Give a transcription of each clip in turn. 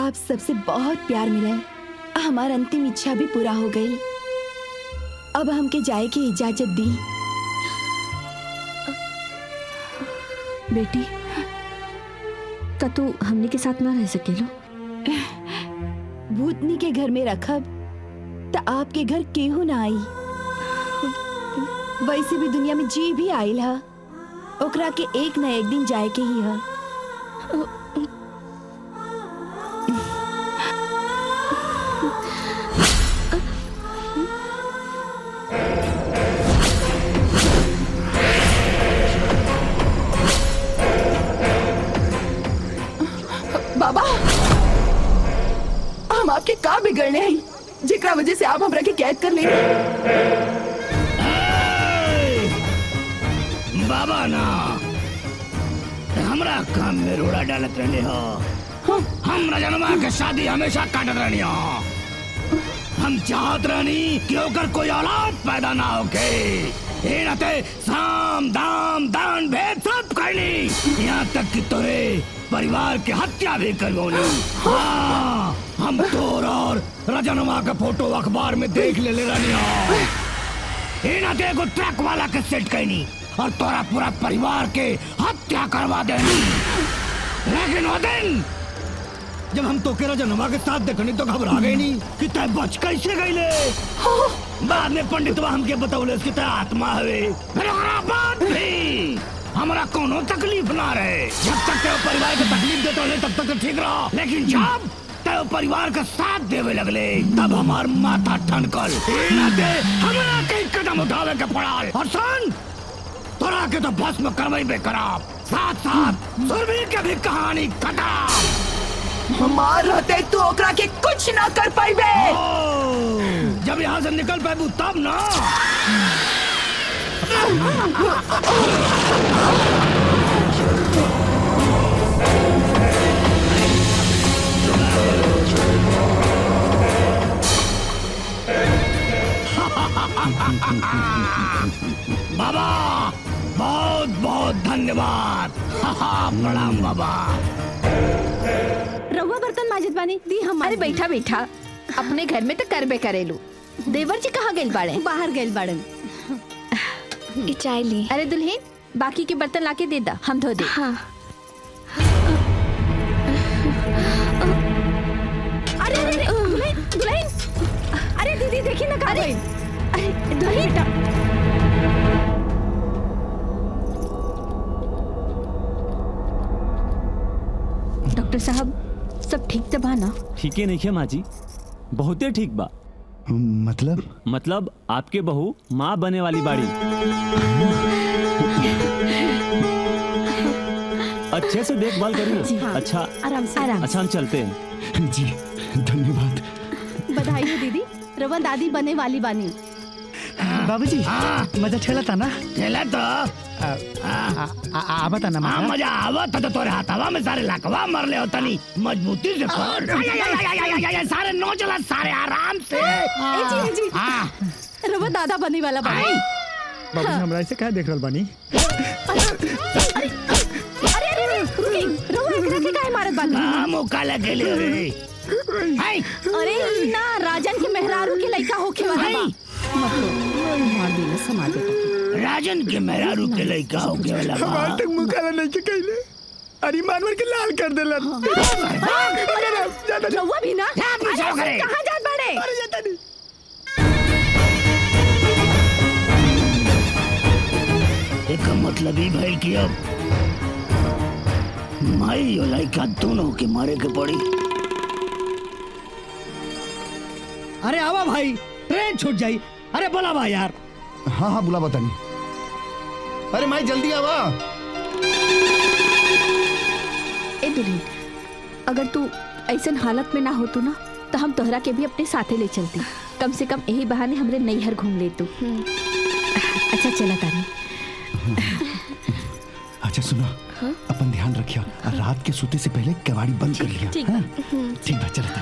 आप सबसे बहुत प्यार मिला। हमारा अंतिम इच्छा भी पूरा हो गई। अब हमके जाए की इजाजत दी। बेटी, का तू हमने के साथ ना रह सकेलो? भूतनी के घर में रखब तो आपके घर केहू ना आई। वैसे भी दुनिया में जी भी आइल हा, ओकरा के एक न एक दिन जाए के ही हा। बाबा, हम आपके का बिगड़ने हैं जेकरा वजह से आप हमरा के कैद कर लेंगे। बाबा ना हमरा काम में रोड़ा डालत रहले हो। हम रजनमा के शादी हमेशा काटत रहनी हो। हम चाहत रहनी कि ओकर कोई औलाद पैदा ना होके। ये नाते साम दाम दान भेद सब करनी, यहाँ तक कि तोरे परिवार की हत्या भी करवोनी। हाँ, हम तोर और रजनमा का फोटो अखबार में देख ले रहनी हो। ये नाते एगो ट्रक वाला के सेट करनी और तोरा पूरा परिवार के हत्या करवा देनी। लेकिन वो दिन जब हम तोके रजनमा के साथ देखनी तो घबरा गई नहीं कि तय बच कैसे गईले। बाद में पंडितवा हमके बतौले कि तय आत्मा हवे। फिर ओकरा बाद भी हमरा कोनो तकलीफ ना रहे। जब तक तेरे परिवार के तकलीफ देते रहे तब तक तो ठीक रहा, लेकिन जब तेरे परिवार का साथ देवे लगले तब हमार माथा ठनकल। हमरा कई कदम उठावे के पड़ल। और सुन, तोरा के तो भस्म करवाई बेकरार, साथ साथ सुरभि के भी कहानी खत्म। हमार रहते तू ओकरा के कुछ ना कर पाइबे। जब यहाँ से निकल पाबू तब ना। बाबा बहुत बहुत धन्यवाद। प्रणाम बाबा। रहुआ बर्तन माजिद बानी दी हम। अरे बैठा बैठा, अपने घर में तो करबे करेलू। देवर जी कहाँ गइल बाड़े? बाहर गइल बाड़न। चाय ली। अरे दुल्हन, बाकी के बर्तन लाके दे दा, हम धो दे। हाँ। अरे अरे दुल्हन, दुल्हन, अरे दीदी देखी ना कहाँ गई। अरे दुल्हन, डॉक्टर साहब सब ठीक तो बा ना? ठीक है नहीं है माँ जी, बहुते ठीक बा। मतलब आपके बहू माँ बने वाली बाड़ी। अच्छे से देखभाल करिए। हाँ। अच्छा आराम से। अच्छा हम चलते हैं। जी धन्यवाद। बधाई हो दीदी, रवा दादी बने वाली बानी। बाबूजी मजा ठेला था ना? चला तो आवत ना मजा आवत तो तोरे हाथवा में सारे लकवा मर ले होता नहीं मजबूती से सारे नोचला सारे आराम से। जी रवा दादा बने वाला बानी। बाबूजी हमरा ऐसे काहे देख रहल बानी? अरे रुकी, रवा एकरा के काहे मारत बानी? मौका लगे ले रे। अरे ना, राजन के मेहरारू के लइका होखे वाला बा। राजन के मेहरारू के लइका होके वाला बा। हमार तक मुकाला नहीं के कहले। अरे मानवर के लाल कर देलन। रवा भी ना। अरे कहाँ जात बाड़े? अरे जाता नहीं। एक मतलब ही भाई कि अब माई और लइका दोनों के मारे के पड़ी। अरे आवा भाई, ट्रेन छूट जाई। अरे बोला भाई यार। हाँ हाँ बुला बतानी। अरे माई जल्दी आवा। ए दुल्हन, अगर तू ऐसन हालत में ना हो तो ना तो हम तोहरा के भी अपने साथे ले चलती। कम से कम यही बहाने हमरे नैहर घूम ले तू। अच्छा चला तानी। अच्छा सुनो, अपन ध्यान रखिया, रात के सोते से पहले केवाड़ी बंद कर लिया। ठीक ठीक बा, चलता।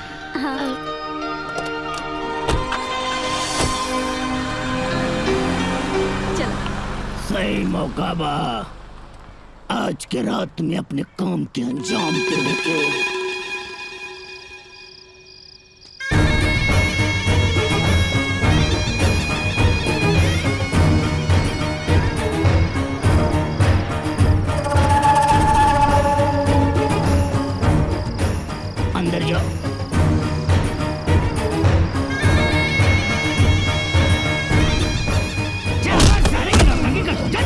सही मौका बा आज के रात में अपने काम के अंजाम देने के। अंदर जाओ। चल, बस, सारे की नौटंकी कर दो, चल।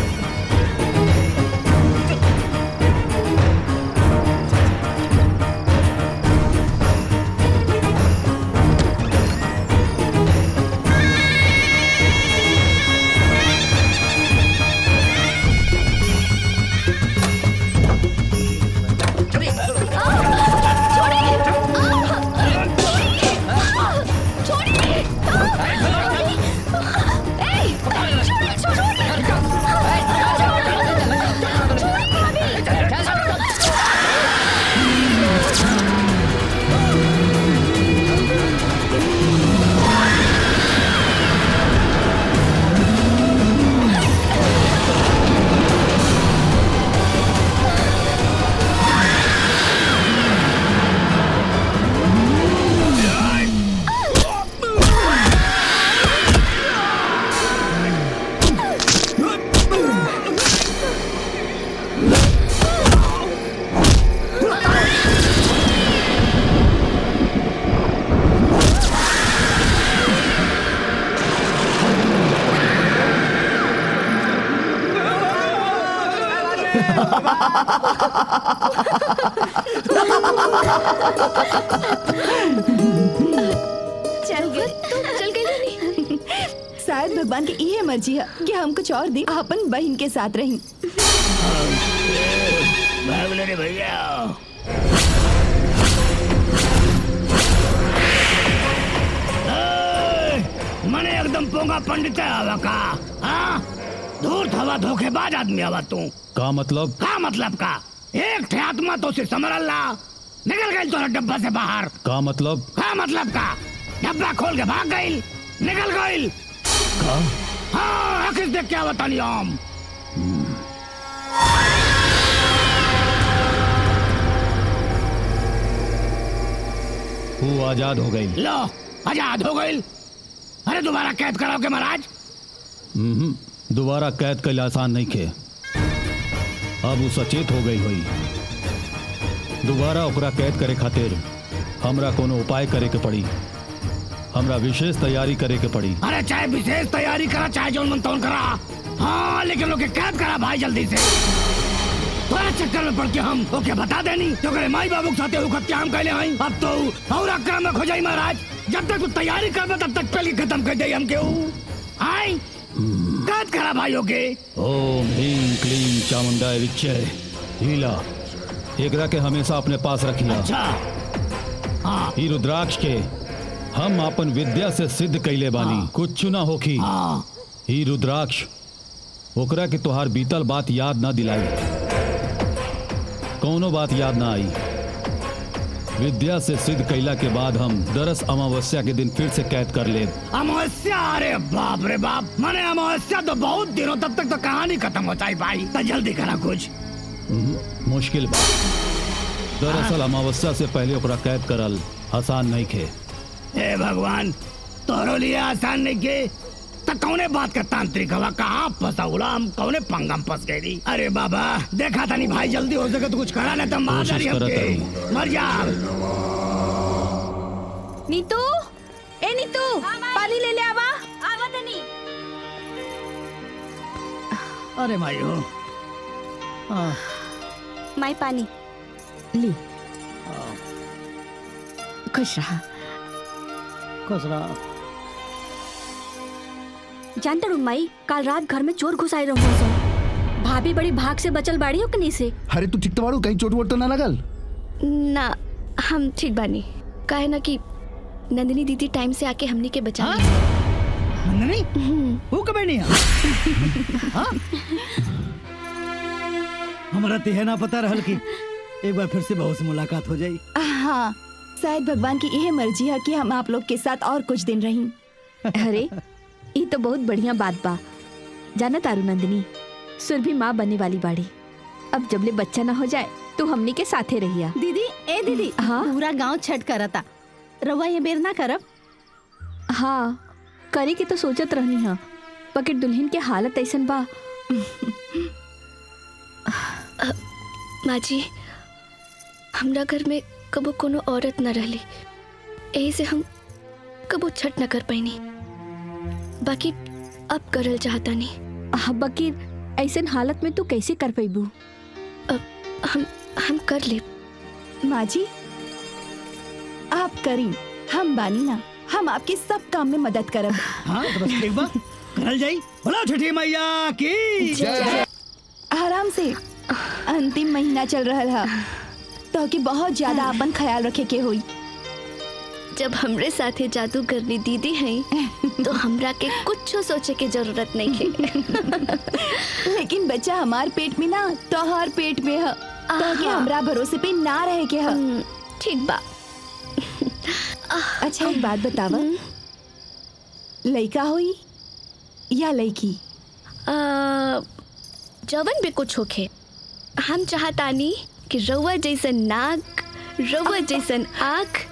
चल गए चल गई नहीं। शायद भगवान की यह मर्जी है कि हम कुछ और दिन अपन बहन के साथ रही। भाग ले रे भैया। मने एकदम पोंगा पंडित है हवा का। हाँ, धूर्त हवा धोखेबाज आदमी हवा तू। का मतलब? का मतलब का? एक थे आत्मा तो से समर अल्लाह निकल गई तोरा डब्बा से बाहर। का मतलब? का मतलब का? डब्बा खोल के भाग गई, निकल गई। हाँ, किस देख क्या बतानी हम। वो आजाद हो गई। लो, आजाद हो गई। अरे दोबारा कैद कराओगे महाराज? दोबारा कैद के लिए आसान नहीं खे। अब वो सचेत हो गई हुई। दोबारा ओकरा कैद करे खातिर हमरा कोनो उपाय करे के पड़ी। हमरा विशेष तैयारी करे के पड़ी। अरे चाहे विशेष तैयारी करा, चाहे जो मन तौन करा। हाँ, लेकिन लोग कैद करा भाई जल्दी से। थोड़ा चक्कर में पड़ के हम ओके बता देनी तो करे माई बाबू के साथे हुकत हम कहले हई। अब तो और आक्रामक हो जाई महाराज। जब तक तू तैयारी करबे तब तक पहले खत्म कर दे हम केहू। आई कैद करा भाइयों के। ओम ह्रीं क्लीं चामुंडाय विच्चे। हीला एकरा के हमेशा अपने पास रखिया। अच्छा, हाँ ई रुद्राक्ष के हम अपन विद्या से सिद्ध कैले बानी। कुछ ना होखी। हाँ, ई रुद्राक्ष ओकरा के तोहार बीतल बात याद ना दिलाई। कौनो बात याद ना आई। विद्या से सिद्ध कैला के बाद हम दरस अमावस्या के दिन फिर से कैद कर ले। अमावस्या? अरे बाप रे बाप, माने अमावस्या तो बहुत दिनों तब तक तो कहानी खत्म हो जाए भाई। तो जल्दी करा कुछ। मुश्किल बात। दरअसल अमावस्या से पहले ओकरा कैद करल आसान नहीं खे। हे भगवान, तोरो लिए आसान नहीं के तो कौने बात का तांत्रिक हवा कहाँ फंसा हुआ। हम कौने पंगम फंस गए। अरे बाबा देखा था नहीं भाई, जल्दी हो सके तो कुछ करा नहीं तो मार कोशिश करत हमके। मर जा। नीतू, ए नीतू, पानी ले ले आवा। अरे माई हो। हाँ, माई पानी ली। खुश रहा। खुश रहा। जानता हूँ माई, काल रात घर में चोर घुस आए रहो। भाभी बड़ी भाग से बचल बाड़ी हो कनी से। अरे तू ठीक तो बाड़ू? कहीं चोट वोट तो ना लगल? ना, हम ठीक बानी। काहे ना कि नंदिनी दीदी टाइम से आके हमनी के बचा ली। नंदिनी? वो कब नहीं हमारा तिहे ना पता रहल कि एक बार फिर से बहू से मुलाकात हो जाई। हाँ, शायद भगवान की यह मर्जी है कि हम आप लोग के साथ और कुछ दिन रही। अरे ये तो बहुत बढ़िया बात बा। जाना तारू नंदिनी, सुरभि माँ बनने वाली बाड़ी। अब जबले बच्चा ना हो जाए तो हमनी के साथे रहिया। दीदी, ए दीदी, हाँ? पूरा गांव छठ करता। रवा ये बेर ना करब? हाँ, करे के तो सोचत रहनी हा, पकड़ दुल्हन के हालत ऐसन बा। माँ जी, हमरा घर में कबो कोनो औरत न रहली, यही से हम कबो छठ न कर पैनी। बाकी अब करल चाहता नहीं। बकीर ऐसन हालत में तू कैसे कर पैबू? हम कर ले। माँ जी आप करी, हम बानी ना, हम आपके सब काम में मदद करब। हाँ तो बस एक बार करल जाई। बोलो छठी मैया की जय। आराम से, अंतिम महीना चल रहा है तो कि बहुत ज्यादा अपन ख्याल रखे के होई। जब हमरे साथे जादू करनी दीदी हैं तो हमरा के कुछ सोचे के जरूरत नहीं है। लेकिन बच्चा हमार पेट में ना तोहर पेट में है, तो कि हमरा भरोसे पे ना रहे के है। ठीक बा। अच्छा एक बात बतावा, लड़का होई या लड़की? जवन भी कुछ होखे, हम चाहतानी कि रउआ जैसन नाक, रउआ जैसन आँख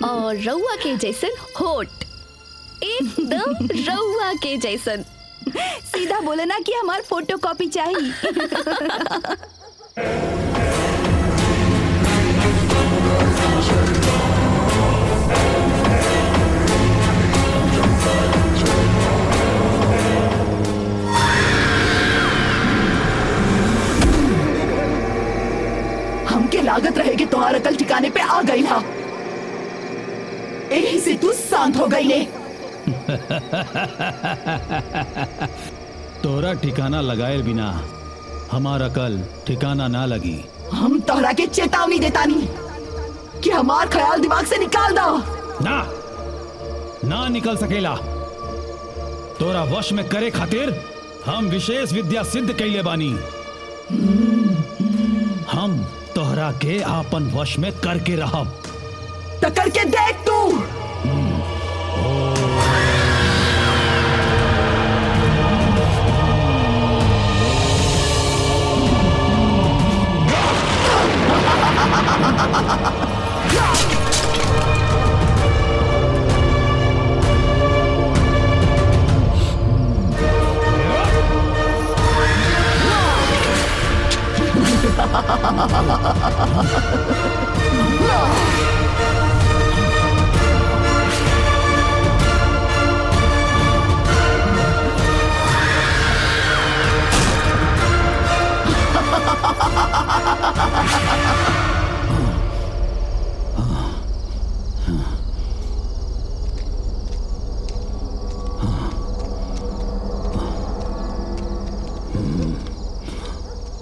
और रउआ के जैसन होठ, एकदम रउआ के जैसन। सीधा बोले ना कि हमार फोटोकॉपी चाहिए। हमके लागत रहे कि तुम्हारा अकल ठिकाने पे आ गई था, यही से तू शांत हो गई ने। तोरा ठिकाना लगाए बिना हमारा कल ठिकाना ना लगी। हम तोहरा के चेतावनी देता नहीं कि हमार ख्याल दिमाग से निकाल दो। ना निकल सकेला। तोरा वश में करे खातिर हम विशेष विद्या सिद्ध कैले बानी। हम तोहरा के आपन वश में करके रहब। तो करके देख तू।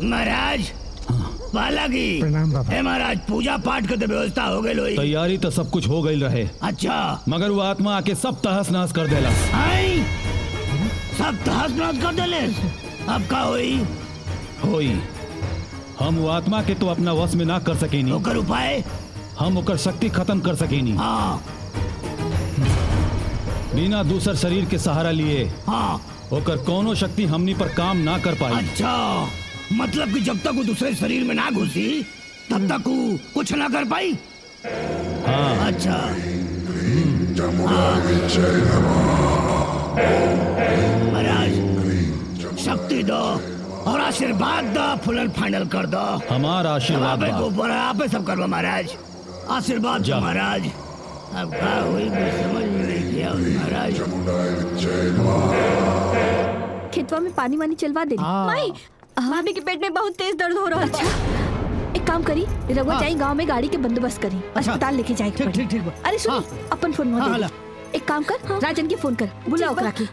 महाराज बालागी प्रणाम बाबा। महाराज पूजा पाठ के तो व्यवस्था हो गई लोई। तैयारी तो सब कुछ हो गई रहे, अच्छा मगर वो आत्मा आके सब तहस नहस कर देला। आई सब तहस नहस कर देले। अब का होई? हम वो आत्मा के तो अपना वश में ना कर सकेनी। ओकर उपाय? हम ओकर शक्ति खत्म कर सकेनी। हाँ बिना दूसर शरीर के सहारा लिए। हाँ ओकर कोनो शक्ति हमनी पर काम ना कर पाई। अच्छा मतलब कि जब तक वो दूसरे शरीर में ना घुसी तब तक वो कुछ ना कर पाई। हाँ अच्छा महाराज शक्ति दो और आशीर्वाद दो, फुलन फाइनल कर दो। हमारा आशीर्वाद बा। ऊपर आप सब कर लो महाराज, आशीर्वाद दो महाराज। अब क्या हुई समझ में नहीं किया महाराज। खेतवा में पानी वानी चलवा दे। माई भाभी के पेट में बहुत तेज दर्द हो रहा है। अच्छा एक काम करी, रघुआ जाई गांव में गाड़ी के बंदोबस्त करी, अस्पताल लेके जाए। ठीक ठीक। अरे सुनी अपन फोन में दे। एक काम कर, राजन के फोन कर, बुला ओकरा के।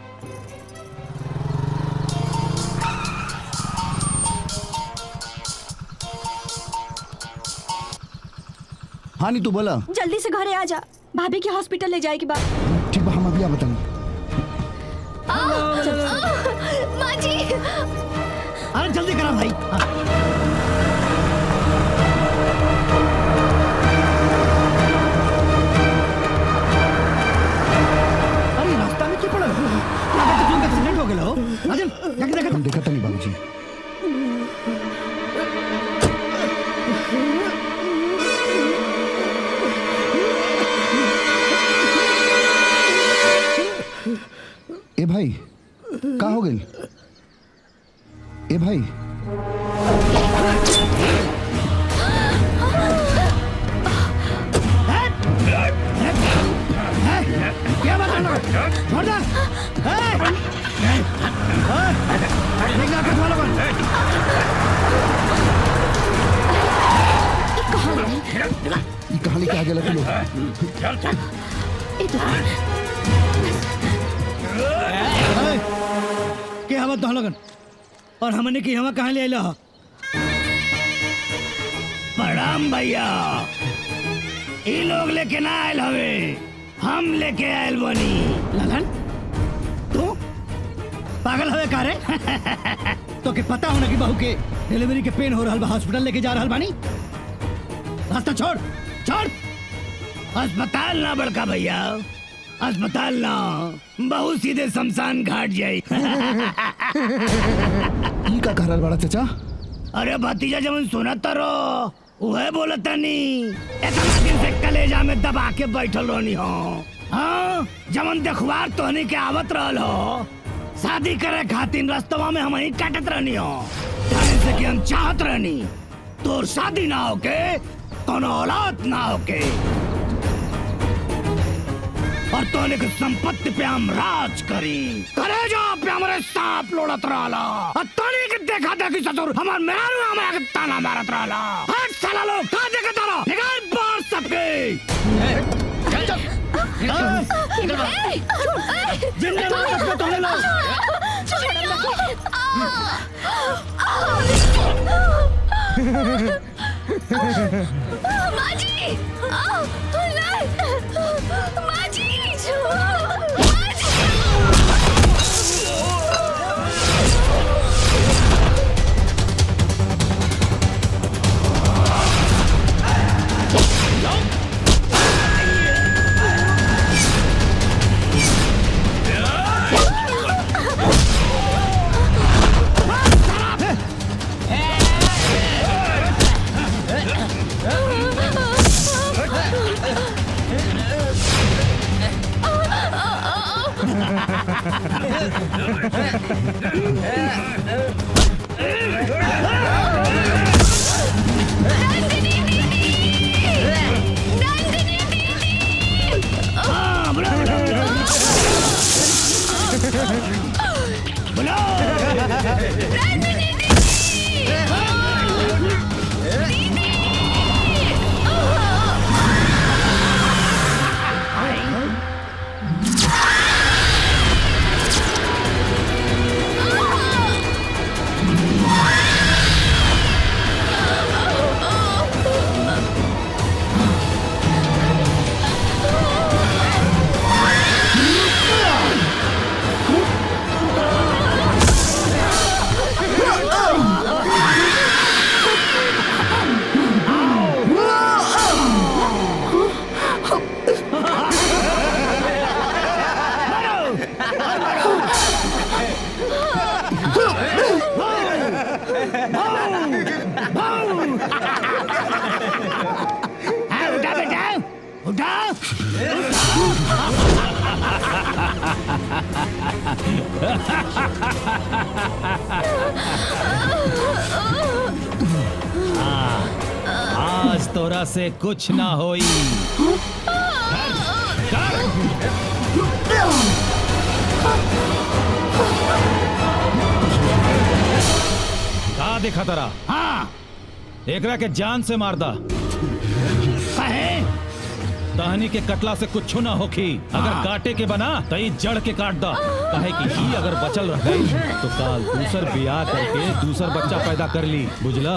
हाँ नहीं तू बोला। जल्दी से घरे आ जा, भाभी के हॉस्पिटल ले जाएगी बात। ठीक बा, हम अभी आ बताएंगे। माँ जी अरे जल्दी करा भाई। अरे रास्ता में क्यों पड़ा? एक्सीडेंट हो गया हो। राजन जाके देखा। हम देखा तो नहीं बाबूजी। ए भाई का हो गई? ए भाई छोड़ दे देखना कट वालों ये कहानी क्या आगे लगे लोग के हवा तो लगन और हमने की हवा कहाँ ले आइला प्रणाम भैया ये लोग लेके ना आयल हवे हम लेके आयल बनी ललन तू पागल हवे का रे तो के पता होना कि बहू के डिलीवरी के पेन हो रहल बा हॉस्पिटल लेके जा रहल बानी रास्ता छोड़ छोड़ अस्पताल ना बड़का भैया अस्पताल ना बहुत सीधे शमशान घाट जाई ई का कहल बड़ा चाचा अरे भतीजा जब सुनत रो वह बोलता नहीं इतना दिन से कलेजा में दबा के बैठल रहनी हो हाँ जमन देखवार तोहनी के आवत रहल हो शादी करे खातिर रस्तवा में हम ही काटत रहनी हो जाने से कि हम चाहत रहनी तोर शादी ना होके कोनो औलाद ना होके और तोने के संपत्ति पे हम राज करी कलेजा पे हमारे सांप लोड़त रहला और तोने के देखा देखी ससुर हमार मेहरारू हमारा के ताना मारत रहला हट साला लोग का देखत तारा निकाल बाहर सबके चल चल जिंदा वापस में तोने लोग माजी उठा बेटा उठा आज तोरा से कुछ ना होई का देखा तारा हाँ एकरा के जान से मार दा कहे टहनी के कटला से कुछ ना होखी अगर काटे के बना तो ई जड़ के काट दा कहे कि ही अगर बचल रह गई तो काल दूसर बियाह करके दूसर बच्चा पैदा कर ली बुझला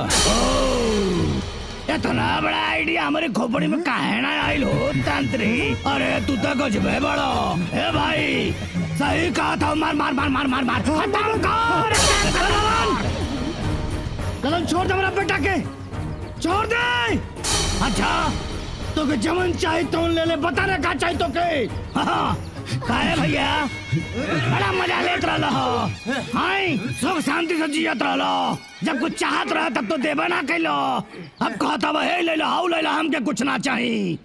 इतना बड़ा आइडिया हमारे खोपड़ी में काहे ना आइल हो तंत्री अरे तू तो कुछ भी बड़ो ए भाई सही कहा था मार मार मार मार मार मार खत्म कर ललन छोड़ दे मेरा बेटा के छोड़ दे अच्छा तो के जमन चाहे तो ले ले बता ना का चाहिए तो के हाँ काहे भैया बड़ा मजा लेत रहलो हाय सुख शांति से जियत रहलो जब कुछ चाहत रहा तब तो देबा ना कैलो अब कहता हे ले लो हाउ ले लो हमके कुछ ना चाहिए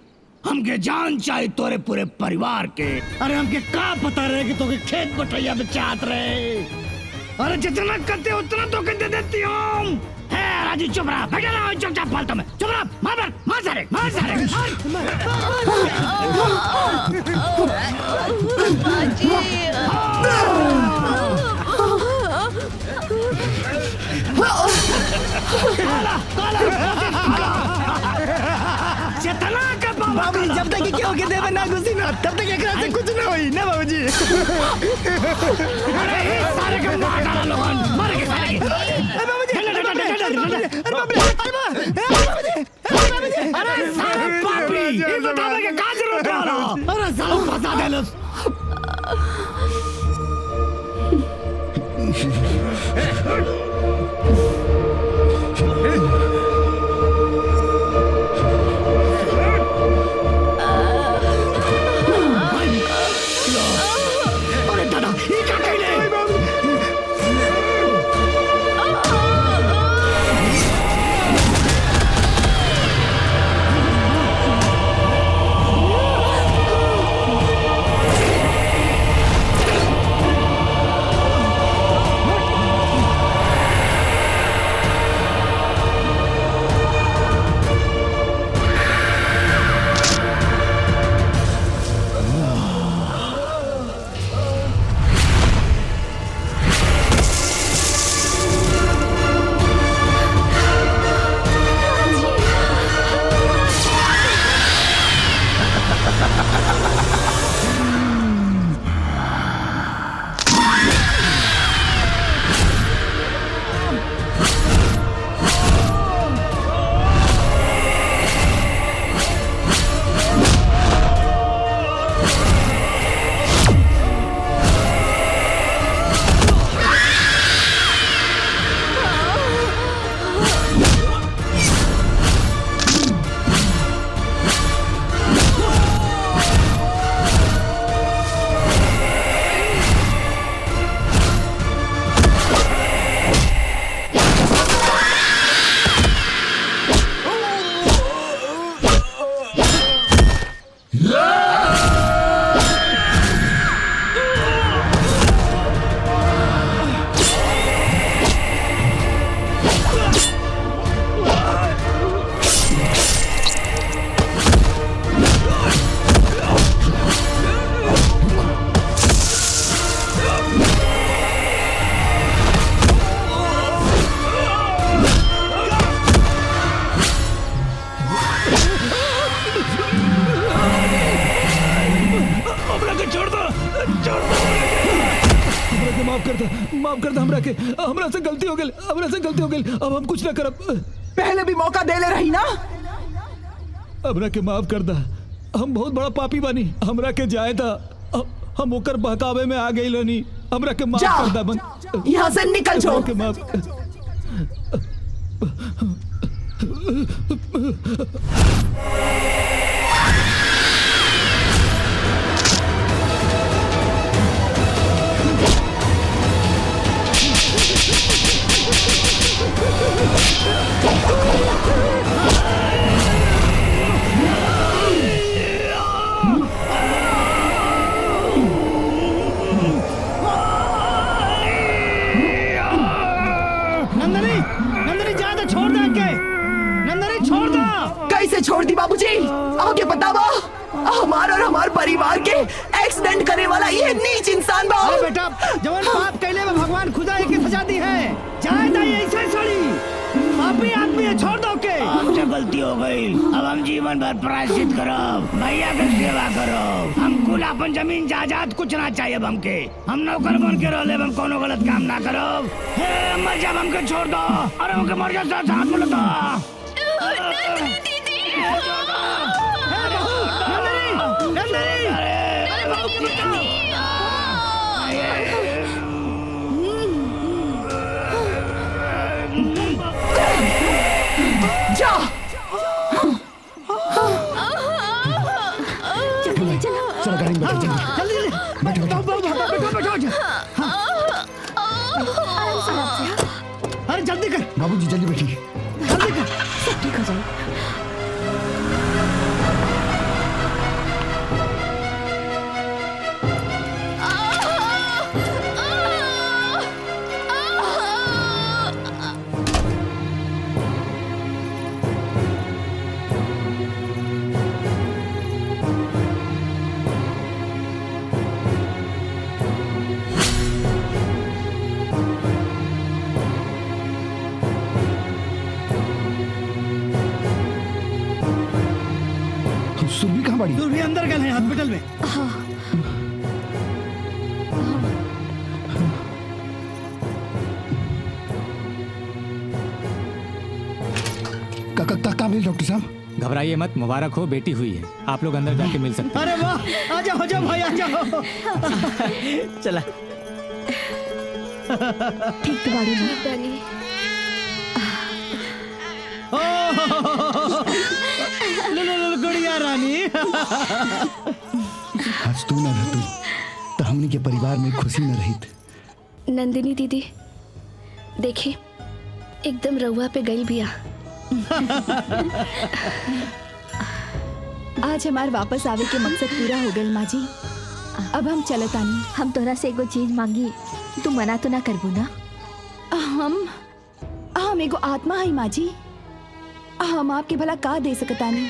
हमके जान चाहिए तोरे पूरे परिवार के अरे हमके का पता रहे कि तोके खेत बटैया में चाहत रहे अरे जितना करते उतना तो के दे देती हूँ राजू चुप रहा बैठा रहा चुपचाप फालतू में चुप रहा मार सारे माजी बाबूजी जब तक क्यों के देवे ना घुसी ना तब तक एकरा से कुछ ना होई ना बाबूजी। अरे सारे के मार डाला लोगन मार के सारे के। अरे सारे पापी ये बतावे के का जरूरत है। अरे साला फंसा देलो। माफ कर दे हमरा से गलती हो गई अब हम कुछ ना करब। पहले भी मौका दे ले रही ना। हमरा के माफ कर दा हम बहुत बड़ा पापी बानी हमरा के जाए था हम ओकर बहकावे में आ गई रहनी हमरा के माफ कर दा बन यहाँ से निकल जाओ। के माफ कैसे छोड़ दी बाबूजी आगे बतावा। हमार और हमार परिवार के एक्सीडेंट करने वाला ये नीच इंसान बा। बेटा जवन पाप कैले में भगवान खुदा एक सजा दी है जाए दाई ऐसे छोड़ी पापी आदमी है छोड़ दो के। हमसे गलती हो गई अब हम जीवन भर प्रायश्चित करो भैया के सेवा करो हम कुल अपन जमीन जायदाद कुछ ना चाहिए हमके हम नौकर बन के रह हम कोनो गलत काम ना करो। मर जा हमके छोड़ दो और हमके मर जा साथ बोलो तो जा चलो गाड़ी में बैठो जल्दी अरे जल्दी कर बाबूजी जल्दी बैठिए जल्दी कर सब ठीक हो जाए। सुरभि कहाँ बड़ी? सुरभि अंदर गए हैं हॉस्पिटल में। का भेल डॉक्टर साहब? घबराइए मत, मुबारक हो, बेटी हुई है। आप लोग अंदर जाके मिल सकते हैं। अरे वाह, आ जाओ भाई आ जाओ। चला। ठीक तो गाड़ी में लो गुड़िया रानी। आज तू न रहतू तो हमनी के परिवार में खुशी न रहित। नंदिनी दीदी देखी एकदम रउआ पे गई बिया। आज हमार वापस आवे के मकसद पूरा हो गइल माँ जी। अब हम चलतानी। हम तोहरा से एगो चीज मांगी, तू मना तो ना करबू ना? हम एगो आत्मा है माँ जी। हम आपके भला का दे सकतानी?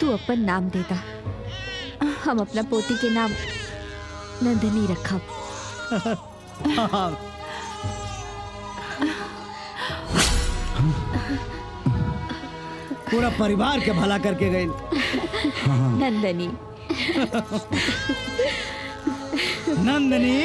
तू अपन नाम देता, हम अपना पोती के नाम नंदिनी रखब। पूरा परिवार के भला करके गए। नंदनी नंदनी